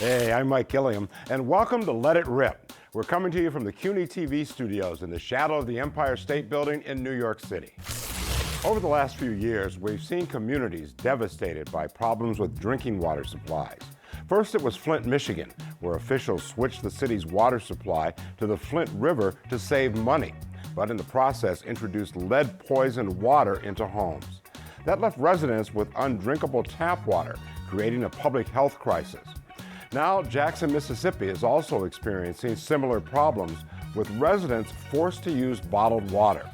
Hey, I'm Mike Gilliam, and welcome to Let It Rip. We're coming to you from the CUNY TV studios in the shadow of the Empire State Building in New York City. Over the last few years, we've seen communities devastated by problems with drinking water supplies. First, it was Flint, Michigan, where officials switched the city's water supply to the Flint River to save money, but in the process introduced lead-poisoned water into homes. That left residents with undrinkable tap water, creating a public health crisis. Now, Jackson, Mississippi is also experiencing similar problems, with residents forced to use bottled water.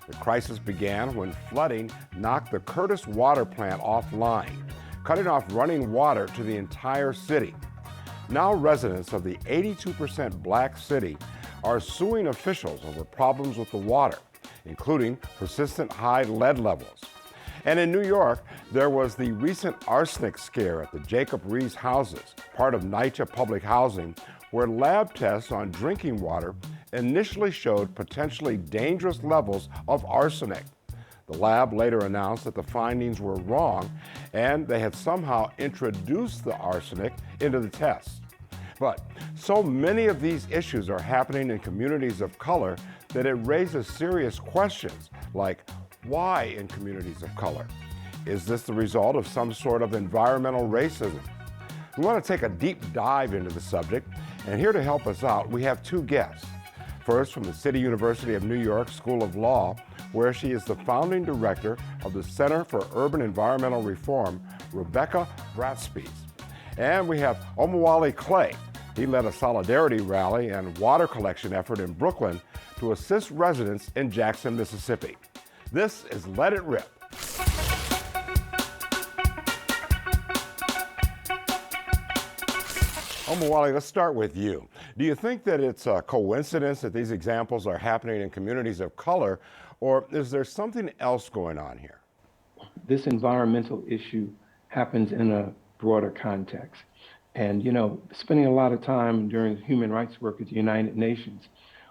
The crisis began when flooding knocked the Curtis Water Plant offline, cutting off running water to the entire city. Now, residents of the 82% black city are suing officials over problems with the water, including persistent high lead levels. And in New York, there was the recent arsenic scare at the Jacob Riis houses, part of NYCHA Public Housing, where lab tests on drinking water initially showed potentially dangerous levels of arsenic. The lab later announced that the findings were wrong and they had somehow introduced the arsenic into the tests. But so many of these issues are happening in communities of color that it raises serious questions like, why in communities of color? Is this the result of some sort of environmental racism? We want to take a deep dive into the subject, and here to help us out, we have two guests. First, from the City University of New York School of Law, where she is the founding director of the Center for Urban Environmental Reform, Rebecca Bratspies. And we have Omowale Clay. He led a solidarity rally and water collection effort in Brooklyn to assist residents in Jackson, Mississippi. This is Let It Rip. Omowale, let's start with you. Do you think that it's a coincidence that these examples are happening in communities of color, or is there something else going on here? This environmental issue happens in a broader context. And, spending a lot of time during human rights work at the United Nations,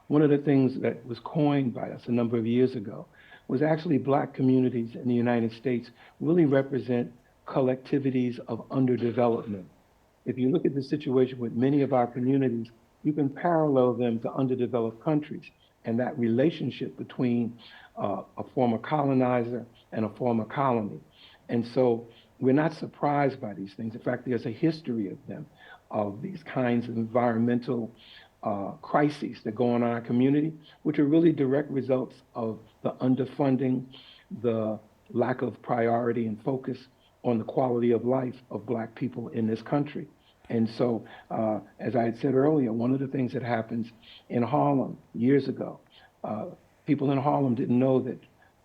one of the things that was coined by us a number of years ago was actually black communities in the United States really represent collectivities of underdevelopment. If you look at the situation with many of our communities, you can parallel them to underdeveloped countries and that relationship between a former colonizer and a former colony. And so we're not surprised by these things. In fact, there's a history of them, of these kinds of environmental crises that go on in our community, which are really direct results of the underfunding, the lack of priority and focus on the quality of life of black people in this country. And so, as I had said earlier, one of the things that happens in Harlem years ago, people in Harlem didn't know that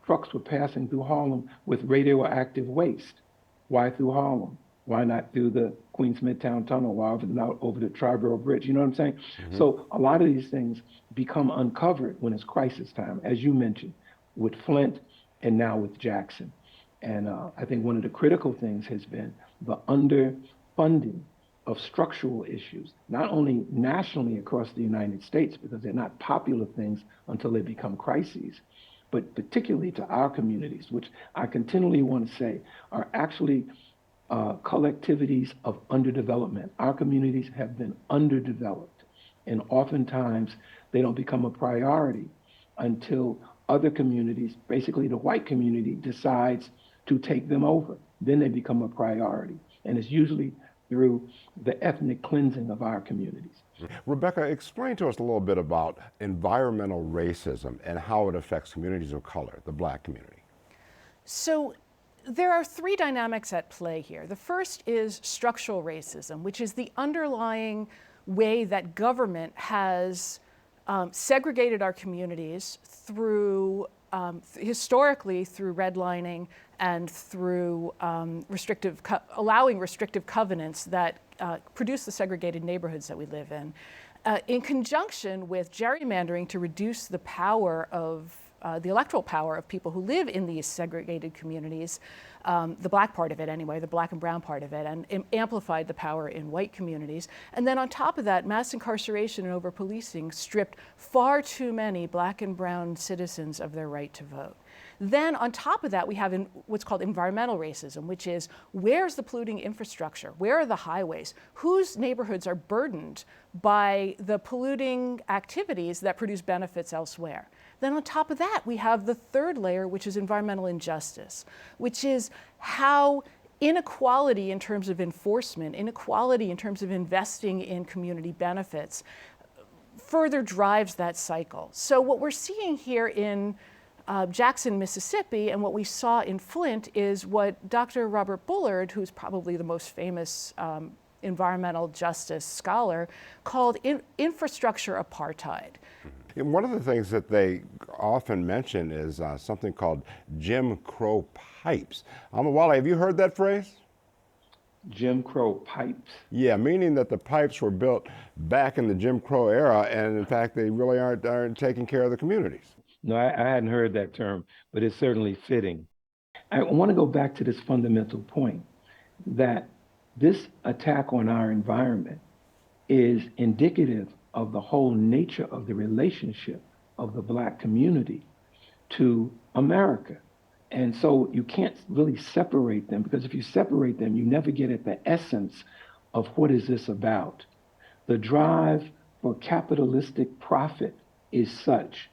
trucks were passing through Harlem with radioactive waste. Why through Harlem? Why not through the Queens Midtown Tunnel? Why not over the Triborough Bridge? You know what I'm saying? Mm-hmm. So a lot of these things become uncovered when it's crisis time, as you mentioned, with Flint and now with Jackson. And I think one of the critical things has been the underfunding of structural issues, not only nationally across the United States, because they're not popular things until they become crises, but particularly to our communities, which I continually want to say are actually collectivities of underdevelopment. Our communities have been underdeveloped, and oftentimes they don't become a priority until other communities, basically the white community, decides to take them over. Then they become a priority, and it's usually through the ethnic cleansing of our communities. Rebecca, explain to us a little bit about environmental racism and how it affects communities of color, the black community. So there are three dynamics at play here. The first is structural racism, which is the underlying way that government has segregated our communities through historically through redlining and through allowing restrictive covenants that produce the segregated neighborhoods that we live in conjunction with gerrymandering to reduce the power of the electoral power of people who live in these segregated communities, the black part of it anyway, the black and brown part of it, and amplified the power in white communities. And then on top of that, mass incarceration and over-policing stripped far too many black and brown citizens of their right to vote. Then on top of that, we have what's called environmental racism, which is where's the polluting infrastructure? Where are the highways? Whose neighborhoods are burdened by the polluting activities that produce benefits elsewhere? Then on top of that, we have the third layer, which is environmental injustice, which is how inequality in terms of enforcement, inequality in terms of investing in community benefits further drives that cycle. So what we're seeing here in Jackson, Mississippi, and what we saw in Flint is what Dr. Robert Bullard, who's probably the most famous environmental justice scholar, called infrastructure apartheid. And one of the things that they often mention is something called Jim Crow pipes. Wally, have you heard that phrase? Jim Crow pipes? Yeah, meaning that the pipes were built back in the Jim Crow era, and in fact, they really aren't taking care of the communities. No, I hadn't heard that term, but it's certainly fitting. I want to go back to this fundamental point that this attack on our environment is indicative of the whole nature of the relationship of the Black community to America. And so you can't really separate them, because if you separate them, you never get at the essence of what is this about. The drive for capitalistic profit is such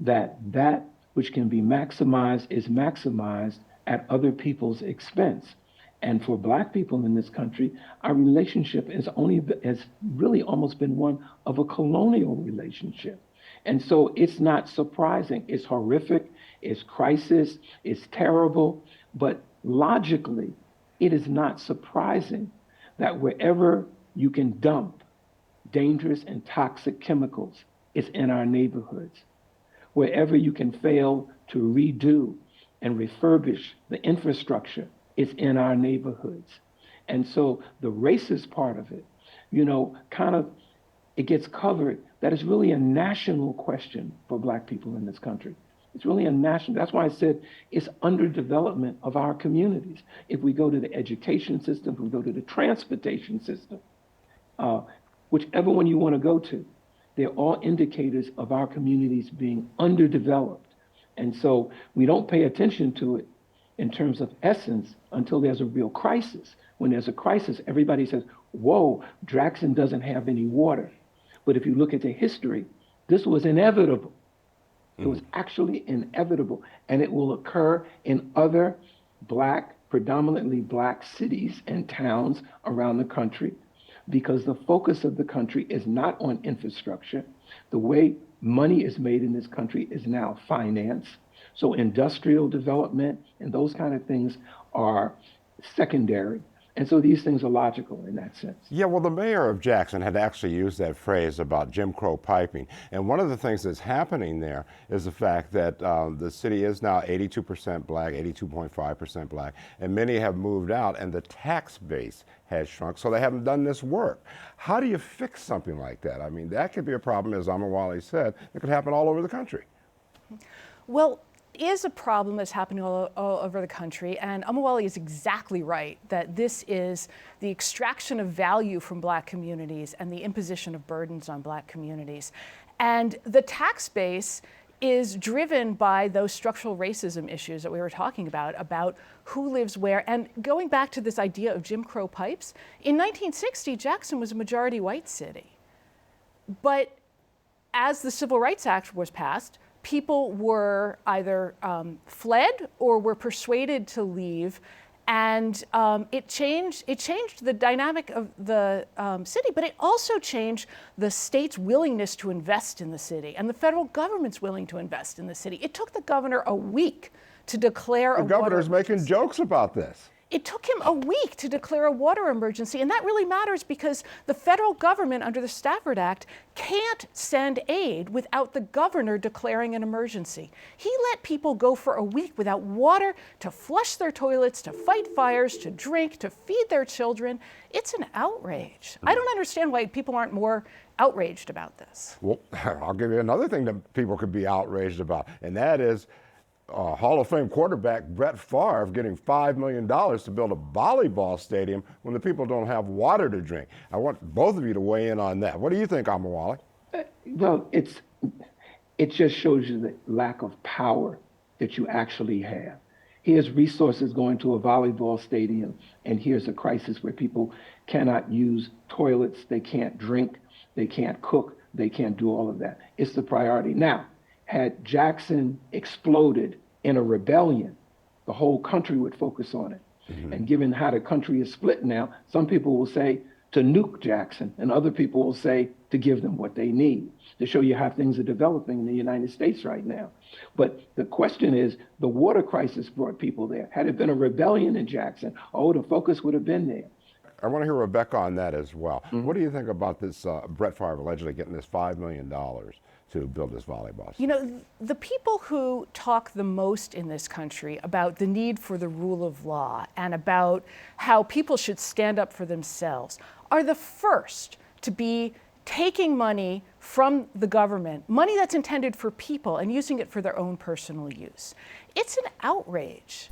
that that which can be maximized is maximized at other people's expense. And for Black people in this country, our relationship has really almost been one of a colonial relationship. And so it's not surprising. It's horrific, it's crisis, it's terrible, but logically, it is not surprising that wherever you can dump dangerous and toxic chemicals, it's in our neighborhoods. Wherever you can fail to redo and refurbish the infrastructure, it's in our neighborhoods. And so the racist part of it, it gets covered that it's really a national question for Black people in this country. It's really a national, that's why I said it's underdevelopment of our communities. If we go to the education system, if we go to the transportation system, whichever one you want to go to, they're all indicators of our communities being underdeveloped. And so we don't pay attention to it in terms of essence until there's a real crisis. When there's a crisis, everybody says, whoa, Jackson doesn't have any water. But if you look at the history, this was inevitable. It was actually inevitable, and it will occur in other predominantly Black cities and towns around the country, because the focus of the country is not on infrastructure. The way money is made in this country is now finance. So industrial development and those kind of things are secondary. And so these things are logical in that sense. Yeah, well, the mayor of Jackson had actually used that phrase about Jim Crow piping. And one of the things that's happening there is the fact that the city is now 82% Black, 82.5% Black, and many have moved out, and the tax base has shrunk, so they haven't done this work. How do you fix something like that? I mean, that could be a problem, as Amawali said, that could happen all over the country. Well, is a problem that's happening all over the country, and Amawali is exactly right that this is the extraction of value from Black communities and the imposition of burdens on Black communities. And the tax base is driven by those structural racism issues that we were talking about who lives where. And going back to this idea of Jim Crow pipes, in 1960, Jackson was a majority white city. But as the Civil Rights Act was passed, people were either fled or were persuaded to leave, and it changed the dynamic of the city, but it also changed the state's willingness to invest in the city and the federal government's willing to invest in the city. It took the governor a week to declare a water emergency. The governor's making jokes about this. It took him a week to declare a water emergency, and that really matters because the federal government under the Stafford Act can't send aid without the governor declaring an emergency. He let people go for a week without water to flush their toilets, to fight fires, to drink, to feed their children. It's an outrage. I don't understand why people aren't more outraged about this. Well, I'll give you another thing that people could be outraged about, and that is Hall of Fame quarterback Brett Favre getting $5 million to build a volleyball stadium when the people don't have water to drink. I want both of you to weigh in on that. What do you think, Amawali? Well, it just shows you the lack of power that you actually have. Here's resources going to a volleyball stadium, and here's a crisis where people cannot use toilets, they can't drink, they can't cook, they can't do all of that. It's the priority. Now, had Jackson exploded in a rebellion, the whole country would focus on it. And given how the country is split now, some people will say to nuke Jackson, and other people will say to give them what they need, to show you how things are developing in the United States right now. But the question is, the water crisis brought people there. Had it been a rebellion in Jackson, oh, the focus would have been there. I want to hear Rebecca on that as well. What do you think about this Brett Favre allegedly getting this $5 million to build this volleyball? You know, the people who talk the most in this country about the need for the rule of law and about how people should stand up for themselves are the first to be taking money from the government, money that's intended for people, and using it for their own personal use. It's an outrage.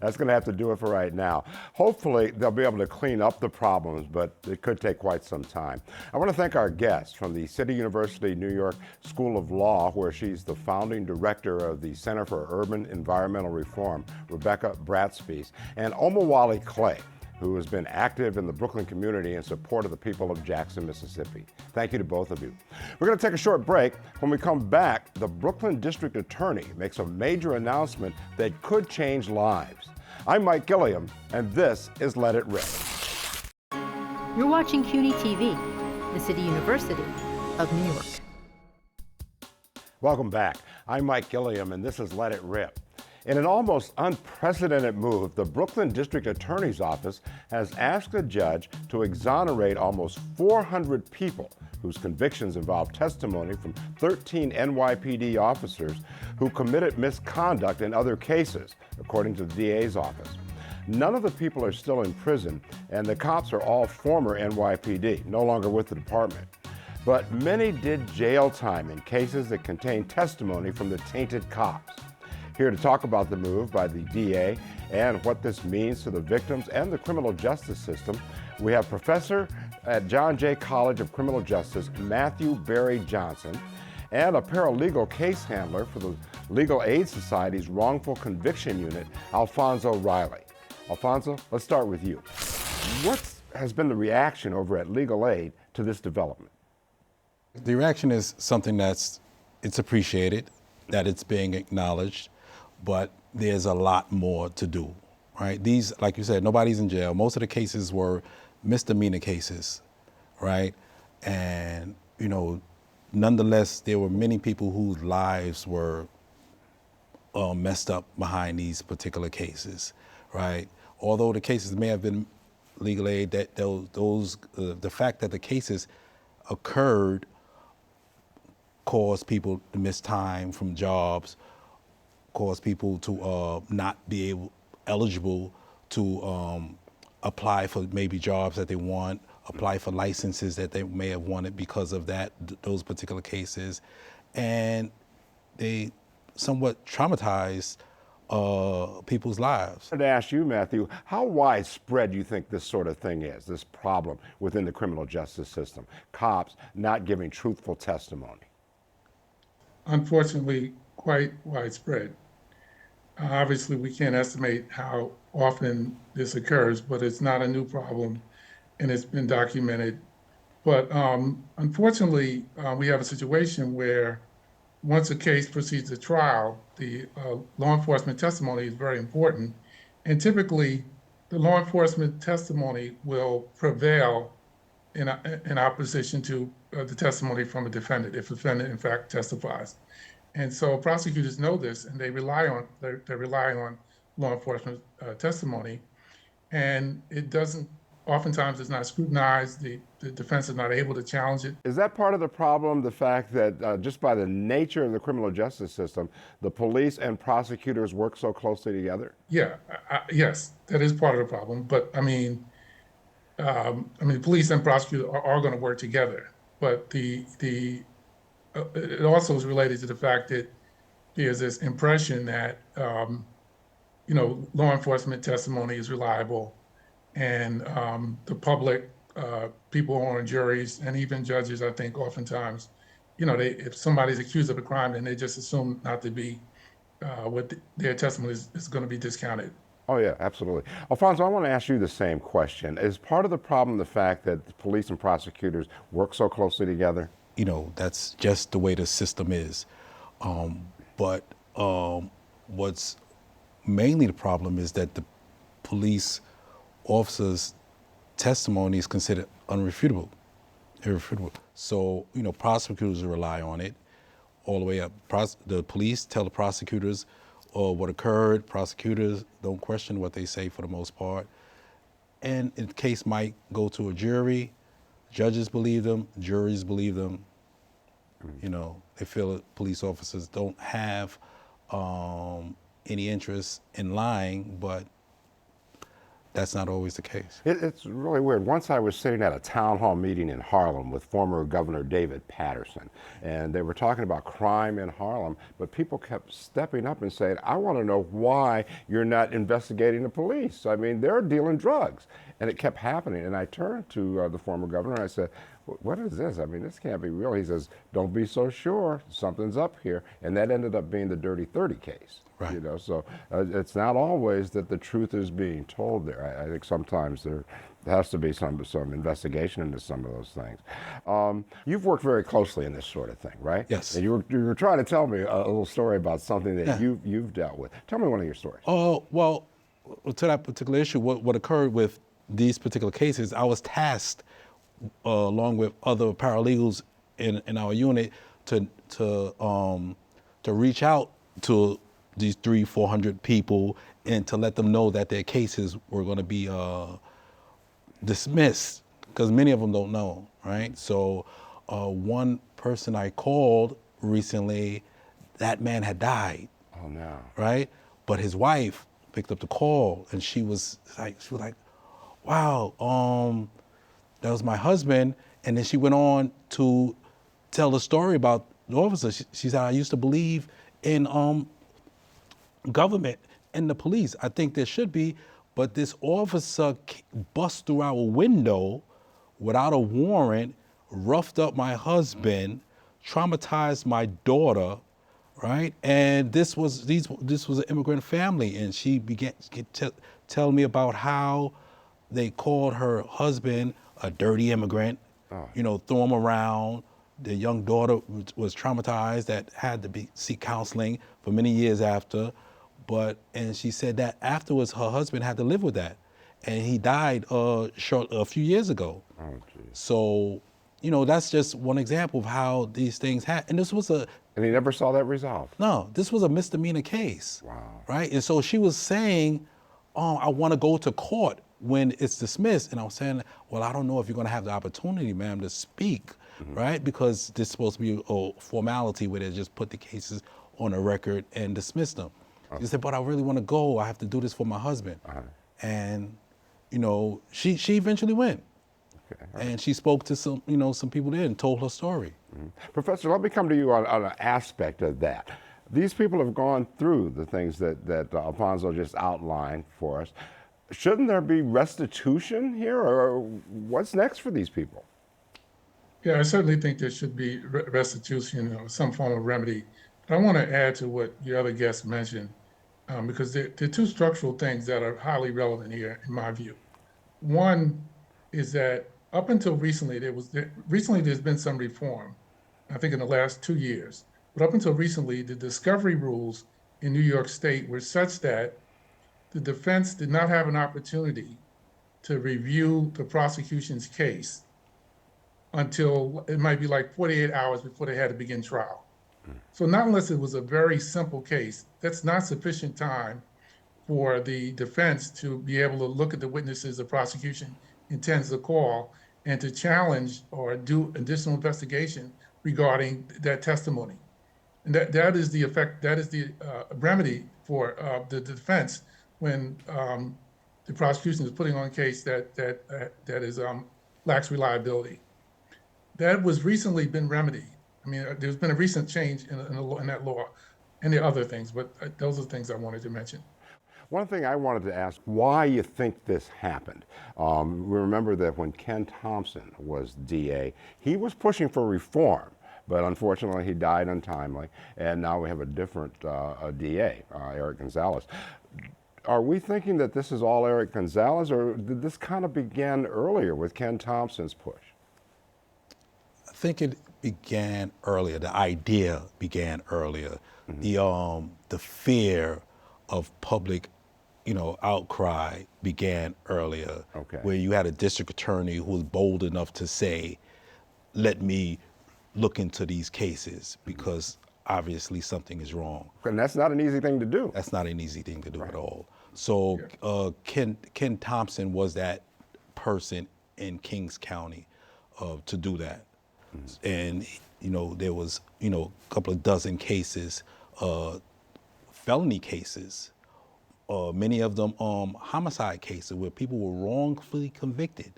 That's going to have to do it for right now. Hopefully, they'll be able to clean up the problems, but it could take quite some time. I want to thank our guest from the City University New York School of Law, where she's the founding director of the Center for Urban Environmental Reform, Rebecca Bratspies, and Omowale Clay, who has been active in the Brooklyn community in support of the people of Jackson, Mississippi. Thank you to both of you. We're going to take a short break. When we come back, the Brooklyn District Attorney makes a major announcement that could change lives. I'm Mike Gilliam, and this is Let It Rip. You're watching CUNY TV, the City University of New York. Welcome back. I'm Mike Gilliam, and this is Let It Rip. In an almost unprecedented move, the Brooklyn District Attorney's Office has asked a judge to exonerate almost 400 people whose convictions involve testimony from 13 NYPD officers who committed misconduct in other cases, according to the DA's office. None of the people are still in prison, and the cops are all former NYPD, no longer with the department. But many did jail time in cases that contain testimony from the tainted cops. Here to talk about the move by the DA and what this means to the victims and the criminal justice system, we have Professor at John Jay College of Criminal Justice, Matthew Barry Johnson, and a paralegal case handler for the Legal Aid Society's Wrongful Conviction Unit, Alfonso Riley. Alfonso, let's start with you. What has been the reaction over at Legal Aid to this development? The reaction is something it's appreciated, that it's being acknowledged, but there's a lot more to do, right? These, like you said, nobody's in jail. Most of the cases were misdemeanor cases, right? And, nonetheless, there were many people whose lives were messed up behind these particular cases, right? Although the cases may have been legal aid, that the fact that the cases occurred caused people to miss time from jobs, cause people to not be eligible to apply for maybe jobs that they want, apply for licenses that they may have wanted because of those particular cases. And they somewhat traumatized people's lives. I wanted to ask you, Matthew, how widespread do you think this sort of thing is, this problem within the criminal justice system, cops not giving truthful testimony? Unfortunately, quite widespread. Obviously, we can't estimate how often this occurs, but it's not a new problem, and it's been documented. But unfortunately, we have a situation where once a case proceeds to trial, the law enforcement testimony is very important. And typically, the law enforcement testimony will prevail in opposition to the testimony from a defendant, if the defendant in fact testifies. And so prosecutors know this, and they rely on law enforcement testimony, and it doesn't. Oftentimes, it's not scrutinized. The defense is not able to challenge it. Is that part of the problem, the fact that just by the nature of the criminal justice system, the police and prosecutors work so closely together? Yeah, yes, that is part of the problem. But police and prosecutors are going to work together. But it also is related to the fact that there's this impression that law enforcement testimony is reliable, and the public, people who are on juries, and even judges, I think oftentimes, if somebody's accused of a crime, then they just assume not to be their testimony is going to be discounted. Oh, yeah, absolutely. Alfonso, I want to ask you the same question. Is part of the problem the fact that the police and prosecutors work so closely together? You know, that's just the way the system is. But what's mainly the problem is that the police officers' testimony is considered irrefutable. So, you know, prosecutors rely on it all the way up. The police tell the prosecutors what occurred. Prosecutors don't question what they say for the most part. And the case might go to a jury. Judges believe them, juries believe them. You know, they feel that police officers don't have any interest in lying, but that's not always the case. It's really weird. Once I was sitting at a town hall meeting in Harlem with former Governor David Patterson, and they were talking about crime in Harlem, but people kept stepping up and saying, I want to know why you're not investigating the police. I mean, they're dealing drugs. And it kept happening. And I turned to the former governor and I said, what is this? I mean, this can't be real. He says, don't be so sure. Something's up here. And that ended up being the Dirty 30 case. Right. You know, so it's not always that the truth is being told there. I think sometimes there has to be some investigation into some of those things. You've worked very closely in this sort of thing, right? Yes. And you were trying to tell me a little story about something that you've dealt with. Tell me one of your stories. Oh, well, to that particular issue, what occurred with these particular cases, I was tasked along with other paralegals in our unit to reach out to these 300-400 people and to let them know that their cases were going to be dismissed, because many of them don't know, right? So one person I called recently, that man had died. Oh, no. Right? But his wife picked up the call and she was like, wow, that was my husband. And then she went on to tell the story about the officer. She said, I used to believe in government and the police. I think there should be, but this officer bust through our window without a warrant, roughed up my husband, traumatized my daughter, right? And this was an immigrant family, and she began to tell me about how they called her husband a dirty immigrant, you know, throw him around. The young daughter was traumatized, that had to seek counseling for many years after. And she said that afterwards her husband had to live with that, and he died a few years ago. Oh, geez. So, you know, that's just one example of how these things happen. And this was And he never saw that resolved? No, this was a misdemeanor case. Wow. Right? And so she was saying, I want to go to court when it's dismissed. And I was saying, well, I don't know if you're going to have the opportunity, ma'am, to speak, right? Because this is supposed to be a formality where they just put the cases on a record and dismiss them. She said, but I really want to go. I have to do this for my husband. And, you know, she eventually went. Okay. And she spoke to some people there and told her story. Professor, let me come to you on an aspect of that. These people have gone through the things that Alfonso just outlined for us. Shouldn't there be restitution here, or what's next for these people? Yeah, I certainly think there should be restitution or some form of remedy. But I want to add to what your other guests mentioned, because there are two structural things that are highly relevant here, in my view. One is that up until recently, there's been some reform, I think in the last 2 years. But up until recently, the discovery rules in New York State were such that the defense did not have an opportunity to review the prosecution's case until it might be like 48 hours before they had to begin trial. So not unless it was a very simple case, that's not sufficient time for the defense to be able to look at the witnesses the prosecution intends to call and to challenge or do additional investigation regarding that testimony. And that is the effect, that is the remedy for the defense when the prosecution is putting on a case that is lacks reliability. That was recently been remedied. I mean, there's been a recent change in that law and the other things, but those are the things I wanted to mention. One thing I wanted to ask, why you think this happened. We remember that when Ken Thompson was DA, he was pushing for reform, but unfortunately he died untimely, and now we have a different DA, Eric Gonzalez. Are we thinking that this is all Eric Gonzalez, or did this kind of begin earlier with Ken Thompson's push? I think it began earlier. The idea began earlier. The fear of public, outcry began earlier. Okay. Where you had a district attorney who was bold enough to say, "Let me look into these cases because obviously something is wrong." And that's not an easy thing to do. That's not an easy thing to do at all. So Ken Thompson was that person in Kings County to do that. And, there was, a couple of dozen cases, felony cases, many of them homicide cases where people were wrongfully convicted,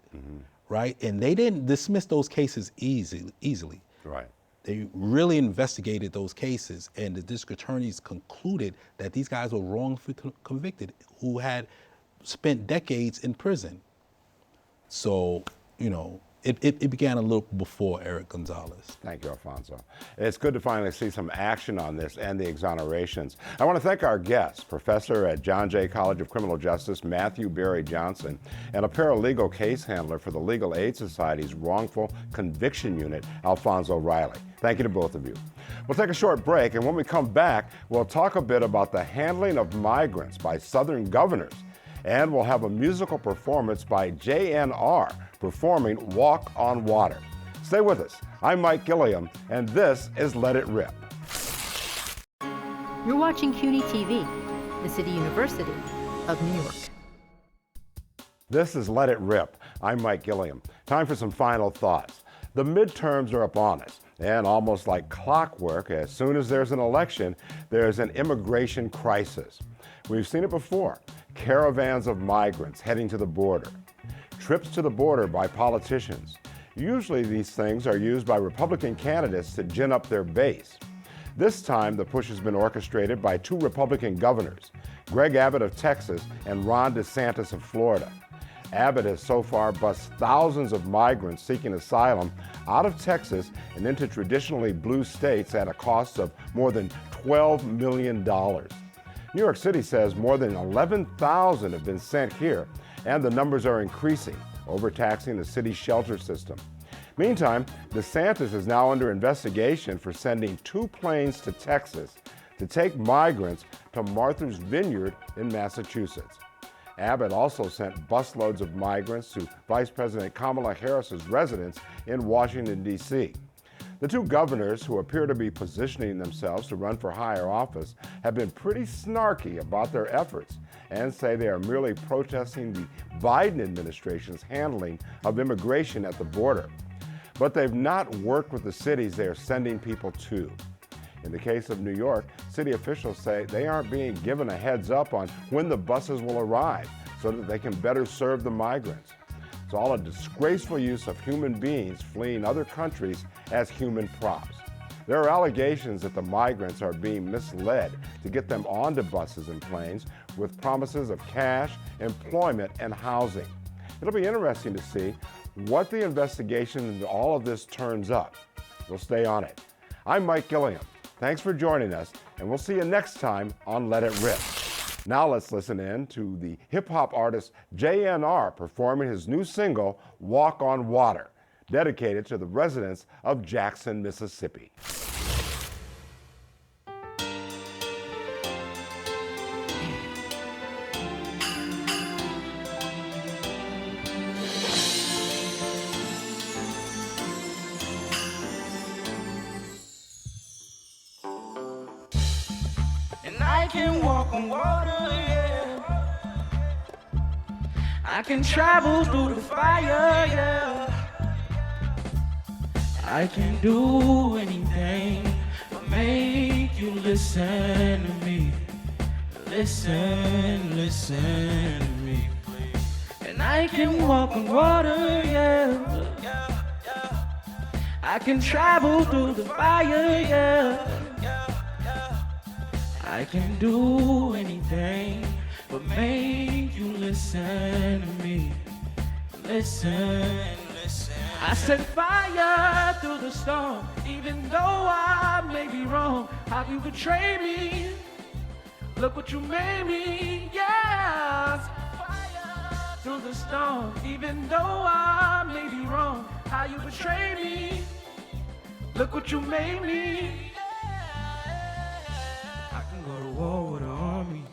right? And they didn't dismiss those cases easily. Right. They really investigated those cases, and the district attorneys concluded that these guys were wrongfully convicted who had spent decades in prison. So, it began a little before Eric Gonzalez. Thank you, Alfonso. It's good to finally see some action on this and the exonerations. I want to thank our guests, Professor at John Jay College of Criminal Justice, Matthew Berry Johnson, and a paralegal case handler for the Legal Aid Society's Wrongful Conviction Unit, Alfonso Riley. Thank you to both of you. We'll take a short break, and when we come back, we'll talk a bit about the handling of migrants by Southern governors. And we'll have a musical performance by JNR performing Walk on Water. Stay with us. I'm Mike Gilliam, and this is Let It Rip. You're watching CUNY TV, the City University of New York. This is Let It Rip. I'm Mike Gilliam. Time for some final thoughts. The midterms are upon us, and almost like clockwork, as soon as there's an election, there's an immigration crisis. We've seen it before. Caravans of migrants heading to the border. Trips to the border by politicians. Usually these things are used by Republican candidates to gin up their base. This time the push has been orchestrated by two Republican governors, Greg Abbott of Texas and Ron DeSantis of Florida. Abbott has so far bussed thousands of migrants seeking asylum out of Texas and into traditionally blue states at a cost of more than $12 million. New York City says more than 11,000 have been sent here, and the numbers are increasing, overtaxing the city's shelter system. Meantime, DeSantis is now under investigation for sending 2 planes to Texas to take migrants to Martha's Vineyard in Massachusetts. Abbott also sent busloads of migrants to Vice President Kamala Harris's residence in Washington, D.C. The two governors, who appear to be positioning themselves to run for higher office, have been pretty snarky about their efforts and say they are merely protesting the Biden administration's handling of immigration at the border. But they've not worked with the cities they are sending people to. In the case of New York, city officials say they aren't being given a heads up on when the buses will arrive so that they can better serve the migrants. It's all a disgraceful use of human beings fleeing other countries as human props. There are allegations that the migrants are being misled to get them onto buses and planes with promises of cash, employment, and housing. It'll be interesting to see what the investigation into all of this turns up. We'll stay on it. I'm Mike Gilliam. Thanks for joining us, and we'll see you next time on Let It Rip. Now let's listen in to the hip-hop artist JNR performing his new single, Walk on Water, dedicated to the residents of Jackson, Mississippi. I can walk on water, yeah. I can travel through the fire, yeah. I can do anything but make you listen to me. Listen to me, please. And I can walk on water, yeah. I can travel through the fire, yeah. I can do anything but make you listen to me. Listen. I set fire through the storm, even though I may be wrong. How you betray me? Look what you made me, yeah. Fire through the storm, even though I may be wrong. How you betray me? Look what you made me. I can go to war with an army,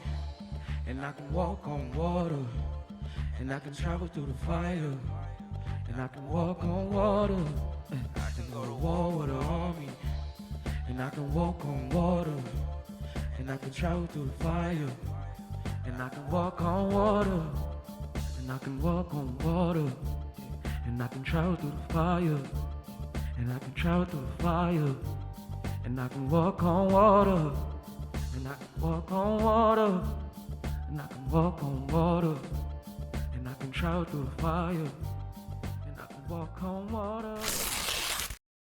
and I can walk on water, and I can travel through the fire, and I can walk on water. I can go to war with an army, and I can walk on water, and I can travel through the fire, and I can walk on water, and I can walk on water, and I can travel through the fire, and I can travel through the fire, and I can walk on water, and I can walk on water, and I can walk on water, and I can travel through the fire, and I can walk on water.